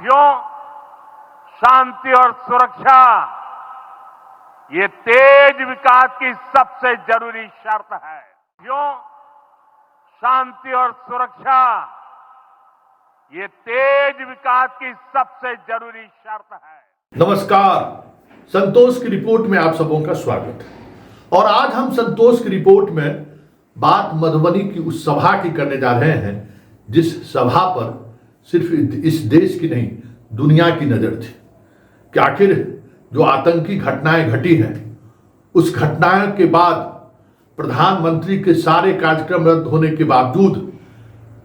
जो शांति और सुरक्षा ये तेज विकास की सबसे जरूरी शर्त है। जो शांति और सुरक्षा ये तेज विकास की सबसे जरूरी शर्त है। नमस्कार, संतोष की रिपोर्ट में आप सबों का स्वागत है। और आज हम संतोष की रिपोर्ट में बात मधुबनी की उस सभा की करने जा रहे हैं जिस सभा पर सिर्फ इस देश की नहीं दुनिया की नजर थी कि आखिर जो आतंकी घटनाएं घटी हैं उस घटनाओं के बाद प्रधानमंत्री के सारे कार्यक्रम रद्द होने के बावजूद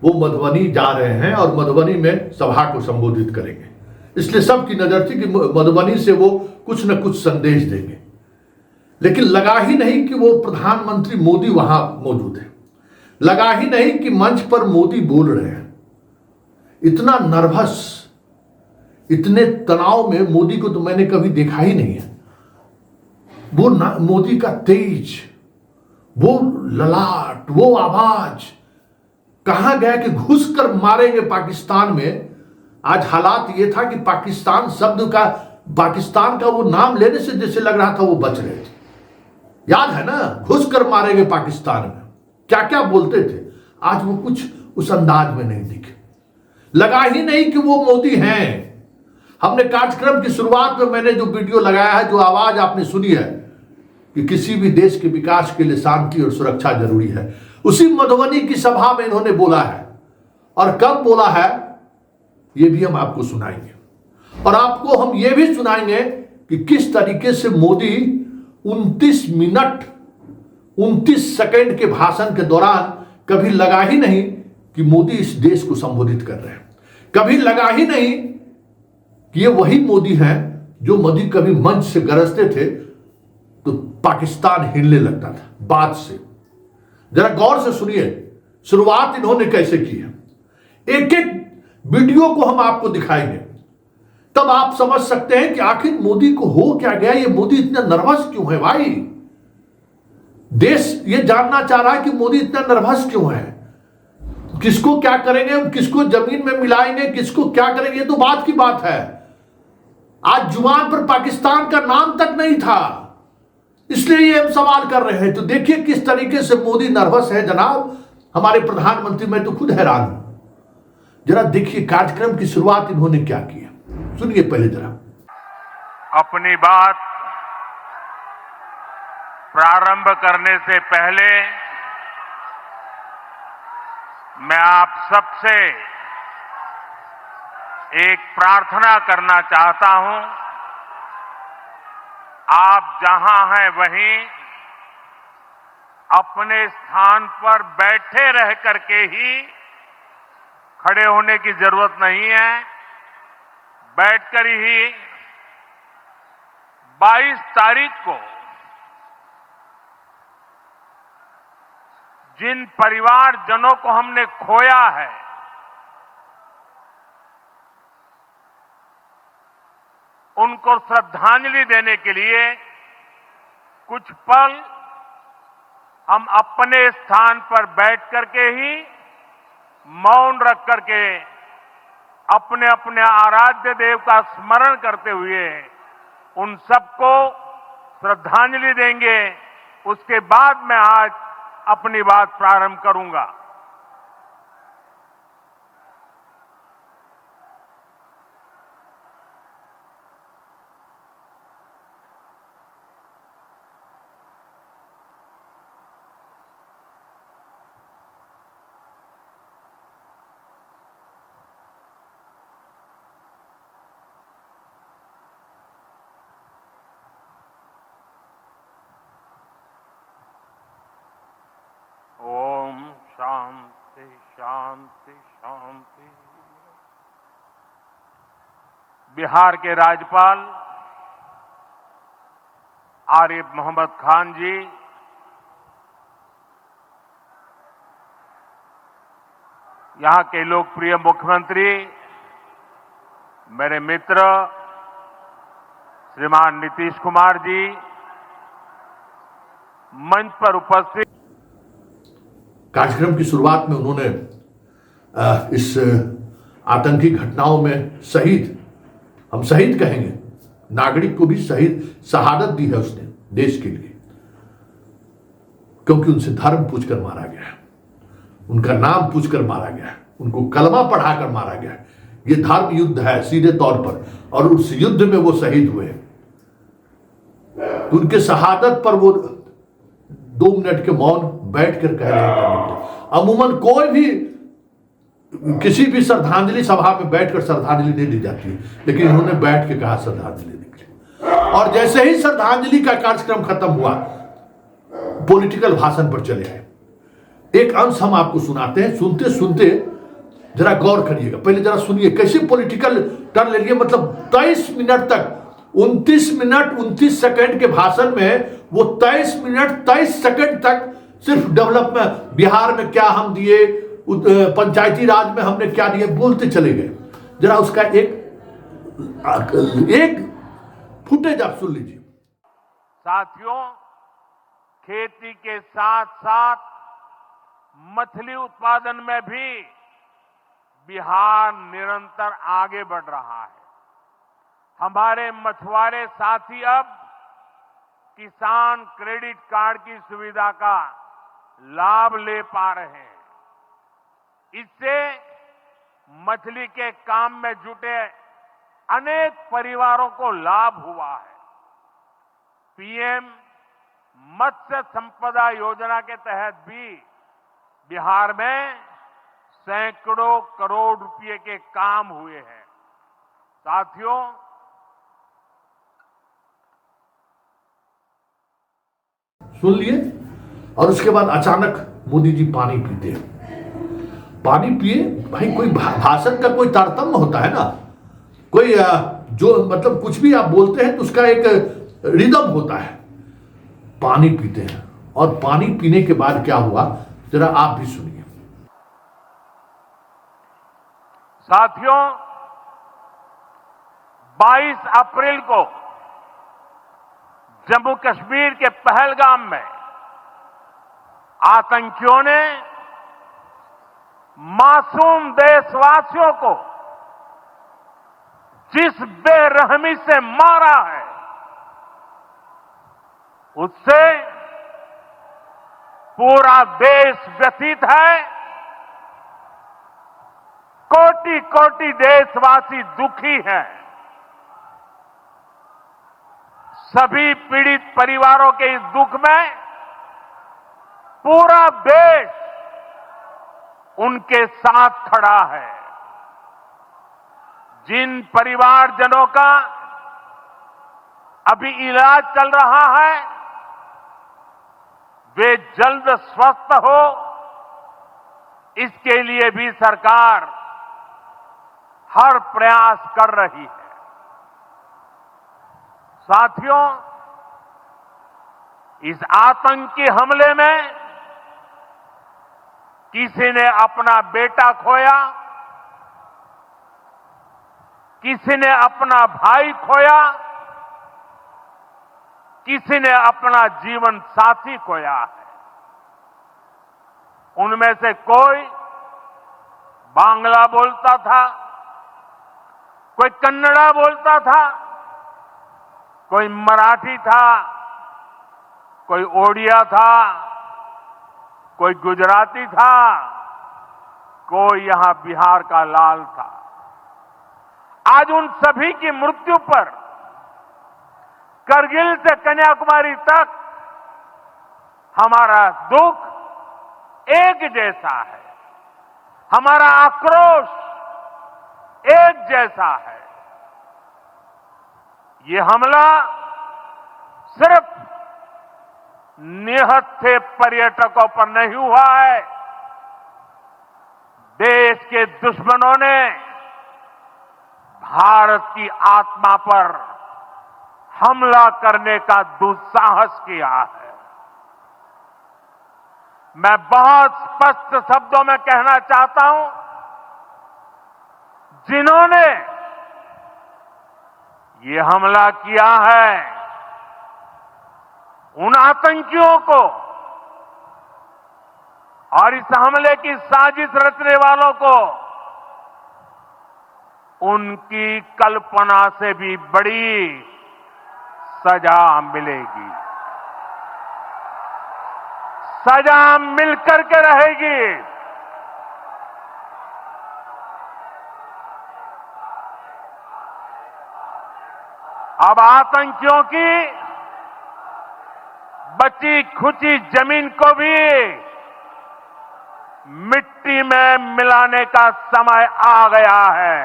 वो मधुबनी जा रहे हैं और मधुबनी में सभा को संबोधित करेंगे। इसलिए सबकी नजर थी कि मधुबनी से वो कुछ न कुछ संदेश देंगे, लेकिन लगा ही नहीं कि वो प्रधानमंत्री मोदी वहां मौजूद है। लगा ही नहीं कि मंच पर मोदी बोल रहे हैं। इतना नर्वस, इतने तनाव में मोदी को तो मैंने कभी देखा ही नहीं है। वो मोदी का तेज, वो ललाट, वो आवाज कहां गया कि घुस कर मारेंगे पाकिस्तान में। आज हालात ये था कि पाकिस्तान शब्द का, पाकिस्तान का वो नाम लेने से जैसे लग रहा था वो बच रहे थे। याद है ना, घुस कर मारेंगे पाकिस्तान में, क्या क्या बोलते थे। आज वो कुछ उस अंदाज में नहीं दिखे। लगा ही नहीं कि वो मोदी हैं। हमने कार्यक्रम की शुरुआत में मैंने जो वीडियो लगाया है, जो आवाज आपने सुनी है कि किसी भी देश के विकास के लिए शांति और सुरक्षा जरूरी है, उसी मधुबनी की सभा में इन्होंने बोला है। और कब बोला है ये भी हम आपको सुनाएंगे। और आपको हम ये भी सुनाएंगे कि किस तरीके से मोदी 29 मिनट 29 सेकंड के भाषण के दौरान कभी लगा ही नहीं कि मोदी इस देश को संबोधित कर रहे हैं। कभी लगा ही नहीं कि ये वही मोदी हैं जो मोदी कभी मंच से गरजते थे तो पाकिस्तान हिलने लगता था बात से। जरा गौर से सुनिए शुरुआत इन्होंने कैसे की है। एक एक वीडियो को हम आपको दिखाएंगे, तब आप समझ सकते हैं कि आखिर मोदी को हो क्या गया। ये मोदी इतना नर्वस क्यों है भाई। देश ये जानना चाह रहा है कि मोदी इतना नर्वस क्यों है। किसको क्या करेंगे, किसको जमीन में मिलाएंगे, किसको क्या करेंगे, ये तो बात की बात है। आज जुबान पर पाकिस्तान का नाम तक नहीं था, इसलिए ये हम सवाल कर रहे हैं। तो देखिए किस तरीके से मोदी नर्वस है जनाब, हमारे प्रधानमंत्री। मैं तो खुद हैरान हूं। जरा देखिए कार्यक्रम की शुरुआत इन्होंने क्या किया, सुनिए पहले जरा। अपनी बात प्रारंभ करने से पहले मैं आप सबसे एक प्रार्थना करना चाहता हूं। आप जहां हैं वहीं अपने स्थान पर बैठे रह करके ही, खड़े होने की जरूरत नहीं है, बैठकर ही 22 तारीख को जिन परिवारजनों को हमने खोया है, उनको श्रद्धांजलि देने के लिए कुछ पल हम अपने स्थान पर बैठ करके ही मौन रख करके अपने अपने आराध्य देव का स्मरण करते हुए उन सबको श्रद्धांजलि देंगे। उसके बाद मैं आज अपनी बात प्रारंभ करूंगा। शांति शांति शांति। बिहार के राज्यपाल आरिफ मोहम्मद खान जी, यहां के लोकप्रिय मुख्यमंत्री मेरे मित्र श्रीमान नीतीश कुमार जी, मंच पर उपस्थित। कार्यक्रम की शुरुआत में उन्होंने इस आतंकी घटनाओं में शहीद, हम शहीद कहेंगे, नागरिक को भी शहीद शहादत दी है उसने देश के लिए, क्योंकि उनसे धर्म पूछकर मारा गया है, उनका नाम पूछकर मारा गया है, उनको कलमा पढ़ाकर मारा गया है। ये धर्म युद्ध है सीधे तौर पर, और उस युद्ध में वो शहीद हुए। तो उनके शहादत पर वो 2 मिनट के मौन बैठकर कह रहे हैं। अमूमन कोई भी किसी भी श्रद्धांजलि सभा में बैठकर श्रद्धांजलि नहीं दी जाती है, लेकिन इन्होंने बैठ के कहा श्रद्धांजलि दी। और जैसे ही श्रद्धांजलि का कार्यक्रम खत्म हुआ, पॉलिटिकल भाषण पर चले आए। एक अंश हम आपको सुनाते हैं, सुनते सुनते जरा गौर करिएगा। पहले जरा सुनिए कैसे पॉलिटिकल टर्न ले लिए। मतलब 23 मिनट तक, 29 मिनट 29 सेकंड के भाषण में वो 23 मिनट 23 सेकंड तक सिर्फ डेवलपमेंट, बिहार में क्या हम दिए, पंचायती राज में हमने क्या दिया, बोलते चले गए। जरा उसका एक फुटेज आप सुन लीजिए। साथियों, खेती के साथ साथ मछली उत्पादन में भी बिहार निरंतर आगे बढ़ रहा है। हमारे मछुआरे साथी अब किसान क्रेडिट कार्ड की सुविधा का लाभ ले पा रहे हैं। इससे मछली के काम में जुटे अनेक परिवारों को लाभ हुआ है। पीएम मत्स्य संपदा योजना के तहत भी बिहार में सैकड़ों करोड़ रुपए के काम हुए हैं। साथियों, सुन लिए। और उसके बाद अचानक मोदी जी पानी पीते हैं। पानी पिए, भाई कोई भाषण का कोई तारतम्य होता है ना, कोई जो मतलब कुछ भी आप बोलते हैं तो उसका एक रिदम होता है। पानी पीते हैं, और पानी पीने के बाद क्या हुआ जरा आप भी सुनिए। साथियों, 22 अप्रैल को जम्मू कश्मीर के पहलगाम में आतंकियों ने मासूम देशवासियों को जिस बेरहमी से मारा है, उससे पूरा देश व्यथित है। कोटि कोटि देशवासी दुखी हैं। सभी पीड़ित परिवारों के इस दुख में पूरा देश उनके साथ खड़ा है। जिन परिवारजनों का अभी इलाज चल रहा है, वे जल्द स्वस्थ हो, इसके लिए भी सरकार हर प्रयास कर रही है। साथियों, इस आतंकी हमले में किसी ने अपना बेटा खोया, किसी ने अपना भाई खोया, किसी ने अपना जीवन साथी खोया है। उनमें से कोई बांग्ला बोलता था, कोई कन्नड़ा बोलता था, कोई मराठी था, कोई ओडिया था, कोई गुजराती था, कोई यहां बिहार का लाल था। आज उन सभी की मृत्यु पर करगिल से कन्याकुमारी तक हमारा दुख एक जैसा है, हमारा आक्रोश एक जैसा है। ये हमला सिर्फ निहत्थे पर्यटकों पर नहीं हुआ है, देश के दुश्मनों ने भारत की आत्मा पर हमला करने का दुस्साहस किया है। मैं बहुत स्पष्ट शब्दों में कहना चाहता हूं, जिन्होंने ये हमला किया है, उन आतंकियों को और इस हमले की साजिश रचने वालों को उनकी कल्पना से भी बड़ी सजा मिलेगी। सजा मिलकर के रहेगी। अब आतंकियों की बची खुची जमीन को भी मिट्टी में मिलाने का समय आ गया है।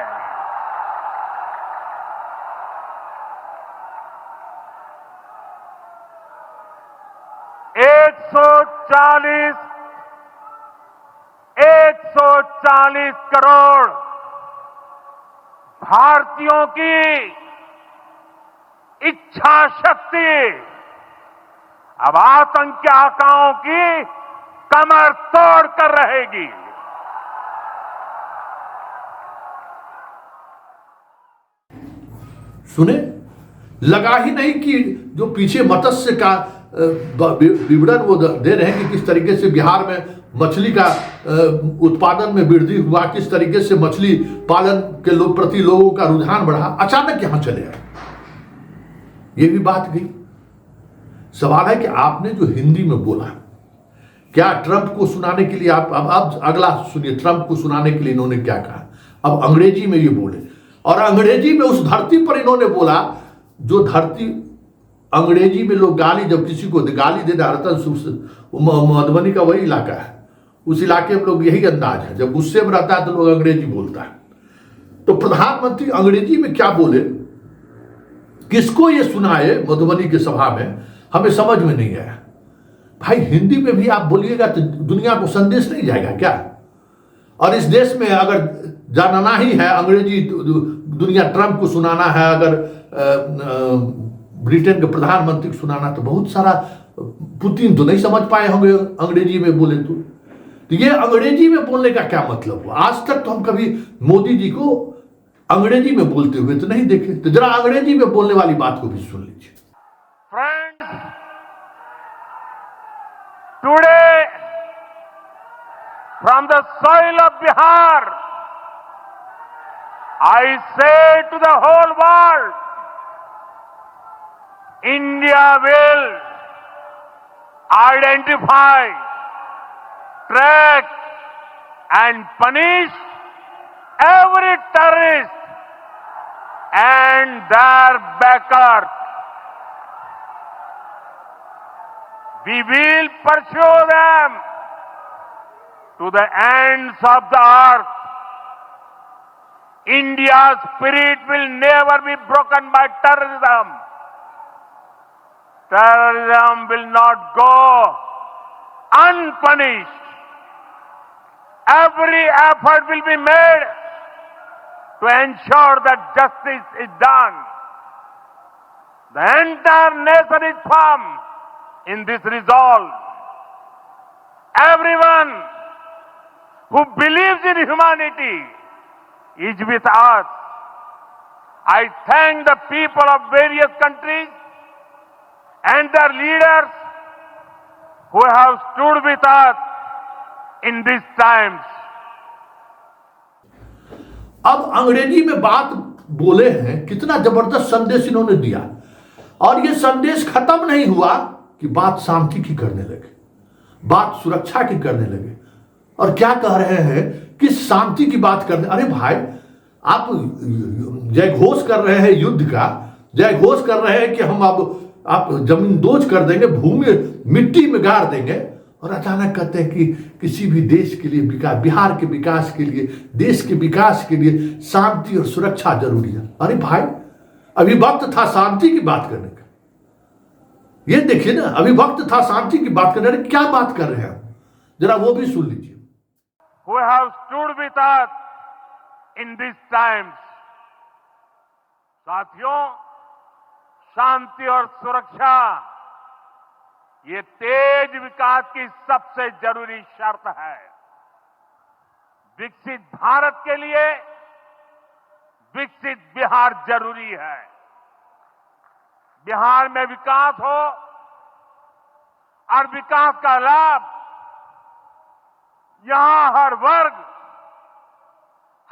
एक सौ चालीस करोड़ भारतीयों की इच्छा शक्ति अब आतंकी आकाओं की कमर तोड़ कर रहेगी। सुने, लगा ही नहीं कि जो पीछे मत्स्य का विवरण वो दे रहे हैं कि किस तरीके से बिहार में मछली का उत्पादन में वृद्धि हुआ, किस तरीके से मछली पालन के प्रति लोगों का रुझान बढ़ा, अचानक यहां चले आए। ये भी बात गई। सवाल है कि आपने जो हिंदी में बोला, क्या ट्रंप को सुनाने के लिए आप अब अगला सुनिए, ट्रंप को सुनाने के लिए इन्होंने क्या कहा। अब अंग्रेजी में ये बोले, और अंग्रेजी में उस धरती पर इन्होंने बोला जो धरती, अंग्रेजी में लोग गाली, जब किसी को गाली दे रतन, मधुबनी का वही इलाका है, उस इलाके में लोग यही अंदाज है, जब गुस्से में रहता है तो लोग अंग्रेजी बोलता है। तो प्रधानमंत्री अंग्रेजी में क्या बोले, किसको ये सुनाए मधुबनी की सभा में, हमें समझ में नहीं आया। भाई हिंदी में भी आप बोलिएगा तो दुनिया को संदेश नहीं जाएगा क्या? और इस देश में अगर जानना ही है अंग्रेजी, दुनिया ट्रंप को सुनाना है, अगर ब्रिटेन के प्रधानमंत्री को सुनाना, तो बहुत सारा, पुतिन तो नहीं समझ पाए होंगे अंग्रेजी में बोले तो ये अंग्रेजी में बोलने का क्या मतलब हुआ? आज तक तो हम कभी मोदी जी को अंग्रेजी में बोलते हुए तो नहीं देखे। तो जरा अंग्रेजी में बोलने वाली बात को भी सुन लीजिए। Friends, today from the soil of Bihar I say to the whole world, India will identify, track and punish every terrorist and their backers. We will pursue them to the ends of the earth. India's spirit will never be broken by terrorism. Terrorism will not go unpunished. Every effort will be made to ensure that justice is done. The entire nation is firm in this resolve. Everyone who believes in humanity is with us. I thank the people of various countries and their leaders who have stood with us in these times. अब अंग्रेजी में बात बोले हैं, कितना जबरदस्त संदेश इन्होंने दिया, और ये संदेश खत्म नहीं हुआ कि बात शांति की करने लगे, बात सुरक्षा की करने लगे। और क्या कह रहे हैं कि शांति की बात करने, अरे भाई आप जय घोष कर रहे हैं युद्ध का, जय घोष कर रहे हैं कि हम अब आप जमीन दोज कर देंगे, भूमि मिट्टी में गाड़ देंगे, और अचानक कहते हैं कि किसी भी देश के लिए विकास, बिहार के विकास के लिए, देश के विकास के लिए शांति और सुरक्षा जरूरी है। अरे भाई अभी वक्त था शांति की बात करने का, ये देखिए ना, अभी वक्त था शांति की बात करने का, क्या बात कर रहे हैं हम, जरा वो भी सुन लीजिए। Who have stood with us in these times. साथियों, शांति और सुरक्षा ये तेज विकास की सबसे जरूरी शर्त है। विकसित भारत के लिए विकसित बिहार जरूरी है। बिहार में विकास हो और विकास का लाभ यहां हर वर्ग,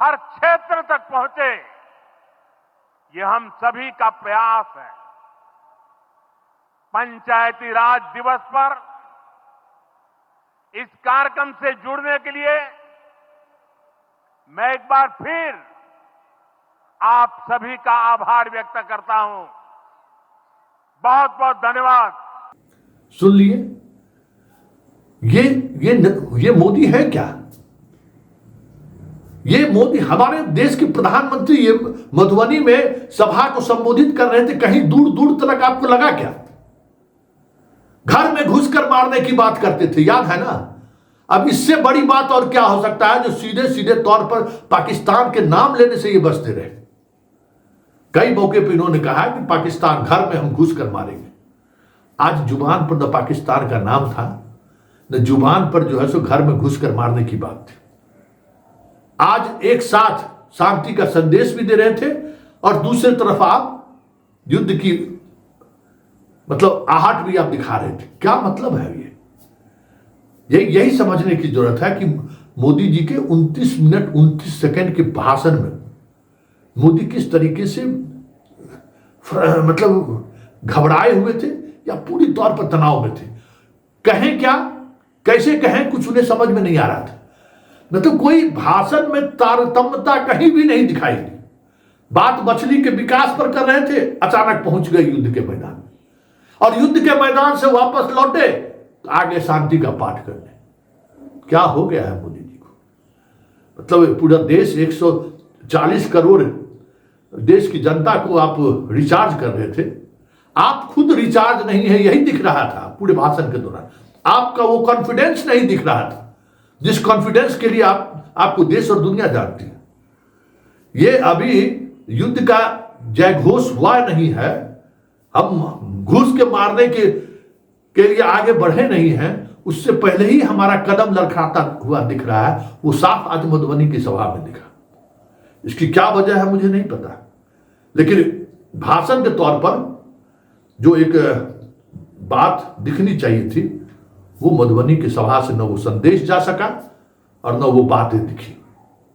हर क्षेत्र तक पहुंचे, ये हम सभी का प्रयास है। पंचायती राज दिवस पर इस कार्यक्रम से जुड़ने के लिए मैं एक बार फिर आप सभी का आभार व्यक्त करता हूं। बहुत बहुत धन्यवाद। सुन लिए, ये मोदी है क्या? ये मोदी हमारे देश के प्रधानमंत्री ये मधुबनी में सभा को संबोधित कर रहे थे, कहीं दूर दूर तक आपको लगा क्या? घर में घुसकर मारने की बात करते थे, याद है ना? अब इससे बड़ी बात और क्या हो सकता है जो सीधे सीधे तौर पर पाकिस्तान के नाम लेने से ये बचते रहे। कई मौके पर इन्होंने कहा कि पाकिस्तान घर में हम घुस कर मारेंगे। आज जुबान पर न पाकिस्तान का नाम था, न जुबान पर जो है सो घर में घुसकर मारने की बात थी। आज एक साथ शांति का संदेश भी दे रहे थे और दूसरी तरफ आप युद्ध की मतलब आहट भी आप दिखा रहे थे। क्या मतलब है ये यही समझने की जरूरत है कि मोदी जी के 29 मिनट 29 सेकंड के भाषण में मोदी किस तरीके से मतलब घबराए हुए थे या पूरी तौर पर तनाव में थे। कहें क्या, कैसे कहें, कुछ उन्हें समझ में नहीं आ रहा था। मतलब कोई भाषण में तारतम्यता कहीं भी नहीं दिखाई दी। बात मछली के विकास पर कर रहे थे, अचानक पहुंच गए युद्ध के मैदान में, और युद्ध के मैदान से वापस लौटे तो आगे शांति का पाठ करने। क्या हो गया है मोदी जी को? मतलब पूरा देश 140 करोड़ देश की जनता को आप रिचार्ज कर रहे थे, आप खुद रिचार्ज नहीं है, यही दिख रहा था पूरे भाषण के दौरान। आपका वो कॉन्फिडेंस नहीं दिख रहा था जिस कॉन्फिडेंस के लिए आपको देश और दुनिया जानती है। ये अभी युद्ध का जयघोष हुआ नहीं है, हम घुस के मारने के लिए आगे बढ़े नहीं हैं, उससे पहले ही हमारा कदम लड़खड़ाता हुआ दिख रहा है। वो साफ आज मधुबनी की सभा में दिखा। इसकी क्या वजह है मुझे नहीं पता, लेकिन भाषण के तौर पर जो एक बात दिखनी चाहिए थी वो मधुबनी की सभा से न वो संदेश जा सका और न वो बातें दिखी।